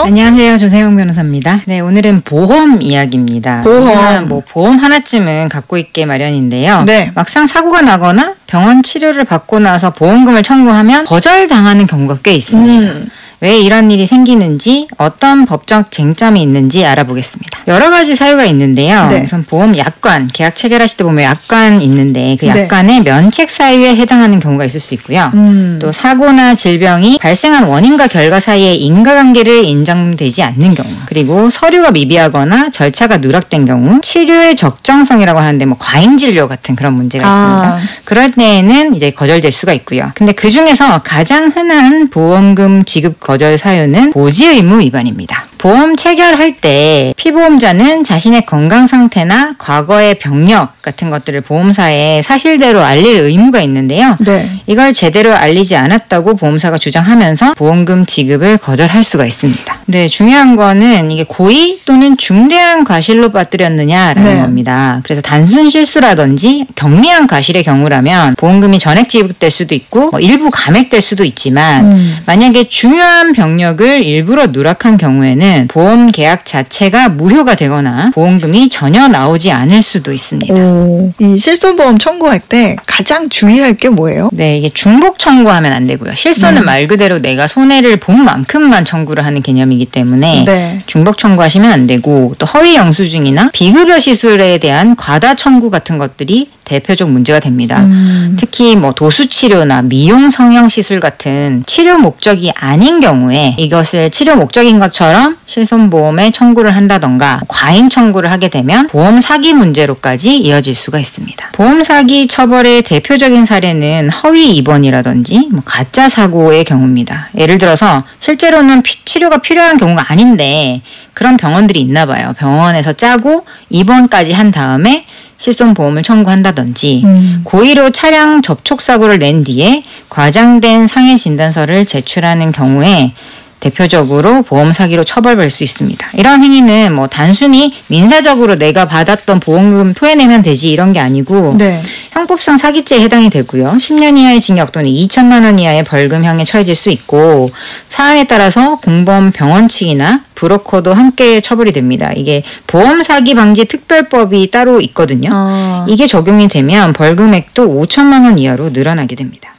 안녕하세요. 조세영 변호사입니다. 네, 오늘은 보험 이야기입니다. 보험 하나쯤은 갖고 있게 마련인데요. 네. 막상 사고가 나거나 병원 치료를 받고 나서 보험금을 청구하면 거절당하는 경우가 꽤 있습니다. 왜 이런 일이 생기는지, 어떤 법적 쟁점이 있는지 알아보겠습니다. 여러 가지 사유가 있는데요. 네. 우선 보험 약관, 계약 체결하실 때 보면 약관 있는데 그 약관의 면책 사유에 해당하는 경우가 있을 수 있고요. 또 사고나 질병이 발생한 원인과 결과 사이에 인과관계를 인정되지 않는 경우, 그리고 서류가 미비하거나 절차가 누락된 경우, 치료의 적정성이라고 하는데 과잉 진료 같은 그런 문제가 있습니다. 그럴 때에는 이제 거절될 수가 있고요. 근데 그 중에서 가장 흔한 보험금 지급 거절 사유는 고지 의무 위반입니다. 보험 체결할 때 피보험자는 자신의 건강 상태나 과거의 병력 같은 것들을 보험사에 사실대로 알릴 의무가 있는데요. 네. 이걸 제대로 알리지 않았다고 보험사가 주장하면서 보험금 지급을 거절할 수가 있습니다. 네, 중요한 거는 이게 고의 또는 중대한 과실로 빠뜨렸느냐라는 겁니다. 그래서 단순 실수라든지 경미한 과실의 경우라면 보험금이 전액 지급될 수도 있고 일부 감액될 수도 있지만 만약에 중요한 병력을 일부러 누락한 경우에는 보험 계약 자체가 무효가 되거나 보험금이 전혀 나오지 않을 수도 있습니다. 이 실손보험 청구할 때 가장 주의할 게 뭐예요? 네, 이게 중복 청구하면 안 되고요. 실손은 말 그대로 내가 손해를 본 만큼만 청구를 하는 개념이기 때문에 중복 청구하시면 안 되고, 또 허위 영수증이나 비급여 시술에 대한 과다 청구 같은 것들이 대표적 문제가 됩니다. 특히 도수치료나 미용 성형 시술 같은 치료 목적이 아닌 경우에 이것을 치료 목적인 것처럼 실손보험에 청구를 한다던가 과잉 청구를 하게 되면 보험 사기 문제로까지 이어질 수가 있습니다. 보험 사기 처벌의 대표적인 사례는 허위 입원이라든지 가짜 사고의 경우입니다. 예를 들어서 실제로는 치료가 필요한 경우가 아닌데 그런 병원들이 있나 봐요. 병원에서 짜고 입원까지 한 다음에 실손보험을 청구한다든지 고의로 차량 접촉사고를 낸 뒤에 과장된 상해 진단서를 제출하는 경우에 대표적으로 보험 사기로 처벌받을 수 있습니다. 이런 행위는 단순히 민사적으로 내가 받았던 보험금 토해내면 되지 이런 게 아니고 형법상 사기죄에 해당이 되고요. 10년 이하의 징역 또는 2천만 원 이하의 벌금형에 처해질 수 있고, 사안에 따라서 공범 병원 측이나 브로커도 함께 처벌이 됩니다. 이게 보험 사기 방지 특별법이 따로 있거든요. 이게 적용이 되면 벌금액도 5천만 원 이하로 늘어나게 됩니다.